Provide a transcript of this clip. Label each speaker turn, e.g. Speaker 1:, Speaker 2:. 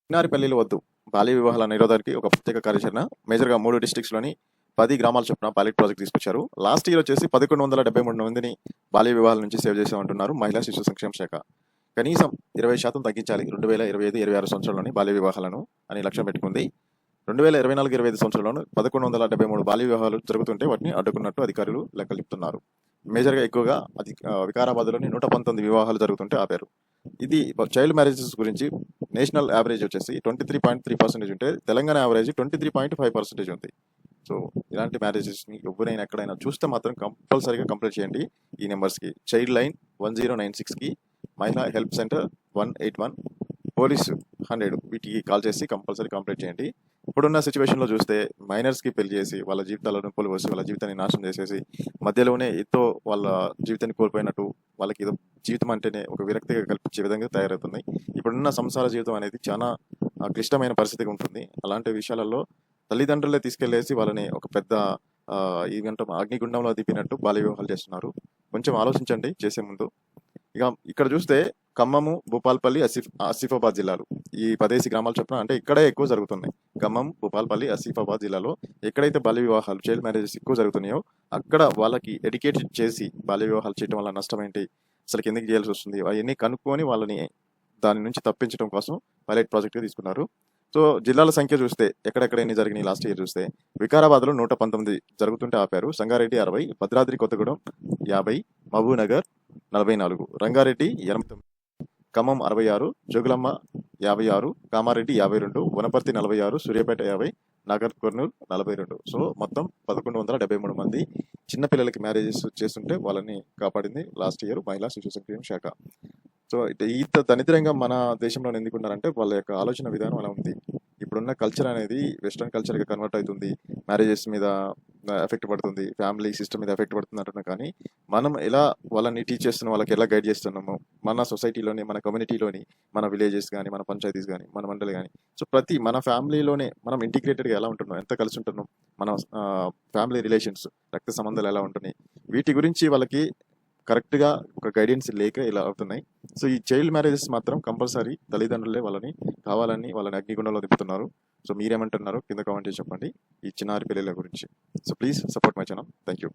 Speaker 1: చిన్నారి పెళ్లిలు వద్దు బాల్య వివాహాల నిరోధానికి ఒక ప్రత్యేక కార్యాచరణ మేజర్గా 3 డిస్ట్రిక్ట్స్లోని 10 గ్రామాల చొప్పున పైలట్ ప్రాజెక్ట్ తీసుకొచ్చారు. లాస్ట్ ఇయర్ వచ్చేసి 1173 మందిని బాల్య వివాహాల నుంచి సేవ్ చేసామంటున్నారు మహిళా శిశు సంక్షేమ శాఖ. కనీసం 20% తగ్గించాలి 2025-26 సంవత్సరంలోని బాల్య వివాహాలను అని లక్ష్యం పెట్టుకుంది. 2024-25 సంవత్సరంలోనూ 1173 బాల్య వివాహాలు జరుగుతుంటే వాటిని అడ్డుకున్నట్టు అధికారులు లెక్కలు చెప్తున్నారు. మేజర్గా ఎక్కువగా వికారాబాద్లోని 119 వివాహాలు జరుగుతుంటే ఆపారు. ఇది చైల్డ్ మ్యారేజెస్ గురించి నేషనల్ యావరేజ్ వచ్చేసి 23.3% ఉంటే తెలంగాణ యావరేజ్ 23.5% ఉంది. సో ఇలాంటి మ్యారేజెస్ని ఎవరైనా ఎక్కడైనా చూస్తే మాత్రం కంపల్సరీగా కంప్లైంట్ చేయండి ఈ నెంబర్స్కి. చైల్డ్ లైన్ 1096కి, మహిళా హెల్ప్ సెంటర్ 181, పోలీసు 100 వీటికి కాల్ చేసి కంపల్సరీ కంప్లైంట్ చేయండి. ఇప్పుడున్న సిచ్యువేషన్లో చూస్తే మైనర్స్కి పెళ్లి చేసి వాళ్ళ జీవితాలను కోల్పోసి వాళ్ళ జీవితాన్ని నాశనం చేసేసి మధ్యలోనే ఎంతో వాళ్ళ జీవితాన్ని కోల్పోయినట్టు వాళ్ళకి ఏదో జీవితం అంటేనే ఒక విరక్తిగా కల్పించే విధంగా తయారవుతున్నాయి. ఇప్పుడున్న సంసార జీవితం అనేది చాలా క్లిష్టమైన పరిస్థితిగా ఉంటుంది. అలాంటి విషయాలలో తల్లిదండ్రులే తీసుకెళ్లేసి వాళ్ళని ఒక పెద్ద ఈవెంట్ అగ్నిగుండంలో దిపినట్టు బాల్య వివాహాలు చేస్తున్నారు. కొంచెం ఆలోచించండి చేసే ముందు. ఇక ఇక్కడ చూస్తే ఖమ్మము, భూపాల్పల్లి, ఆసిఫాబాద్ జిల్లాలు ఈ 10 గ్రామాల చొప్పున అంటే ఇక్కడే ఎక్కువ జరుగుతున్నాయి. ఖమ్మం, భూపాల్పల్లి, ఆసిఫాబాద్ జిల్లాలో ఎక్కడైతే బాల్య వివాహాలు చైల్డ్ మ్యారేజెస్ ఎక్కువ జరుగుతున్నాయో అక్కడ వాళ్ళకి ఎడ్యుకేట్ చేసి బాల్య వివాహాలు చేయడం వల్ల నష్టం ఏంటి, అసలు ఎందుకు చేయాల్సి వస్తుంది, అవన్నీ కనుక్కొని వాళ్ళని దాని నుంచి తప్పించడం కోసం పైలట్ ప్రాజెక్ట్గా తీసుకున్నారు. సో జిల్లాల సంఖ్య చూస్తే ఎక్కడెక్కడ ఎన్ని జరిగినాయి లాస్ట్ ఇయర్ చూస్తే వికారాబాద్లో 119 జరుగుతుంటే ఆపారు. సంగారెడ్డి 60, భద్రాద్రి కొత్తగూడెం 50, మహబూబ్నగర్ 44, రంగారెడ్డి 89, ఖమ్మం 66, జోగులమ్మ 56, కామారెడ్డి 52, వనపర్తి 46, సూర్యాపేట 50, నాగర్ కర్నూలు 42. సో మొత్తం 1173 మంది చిన్నపిల్లలకి మ్యారేజెస్ చేస్తుంటే వాళ్ళని కాపాడింది లాస్ట్ ఇయర్ మహిళా శిశు సంక్షేమ శాఖ. సో ఇంత దరిద్రంగా మన దేశంలో ఎందుకున్నారంటే వాళ్ళ యొక్క ఆలోచన విధానం అలా ఉంది. ఇప్పుడున్న కల్చర్ అనేది వెస్ట్రన్ కల్చర్గా కన్వర్ట్ అవుతుంది, మ్యారేజెస్ మీద ఎఫెక్ట్ పడుతుంది, ఫ్యామిలీ సిస్టమ్ మీద ఎఫెక్ట్ పడుతుంది అంటున్నాం. కానీ మనం ఎలా వాళ్ళని టీచ్ చేస్తున్నాం, వాళ్ళకి ఎలా గైడ్ చేస్తున్నాము మన సొసైటీలోని, మన కమ్యూనిటీలోని, మన విలేజెస్ కానీ, మన పంచాయతీస్ కానీ, మన మండలి కానీ, సో ప్రతి మన ఫ్యామిలీలోనే మనం ఇంటిగ్రేటెడ్గా ఎలా ఉంటున్నాం, ఎంత కలిసి ఉంటున్నాం, మన ఫ్యామిలీ రిలేషన్స్, రక్త సంబంధాలు ఎలా ఉంటున్నాయి, వీటి గురించి వాళ్ళకి కరెక్ట్గా ఒక గైడెన్స్ లేక ఇలా అవుతున్నాయి. సో ఈ చైల్డ్ మ్యారేజెస్ మాత్రం కంపల్సరీ తల్లిదండ్రులే వాళ్ళని కావాలని వాళ్ళని అగ్నిగుండంలో దింపుతున్నారు. సో మీరేమంటున్నారు కింద కామెంట్ చేసి చెప్పండి ఈ చిన్నారి పిల్లల గురించి. So please support my channel. Thank you.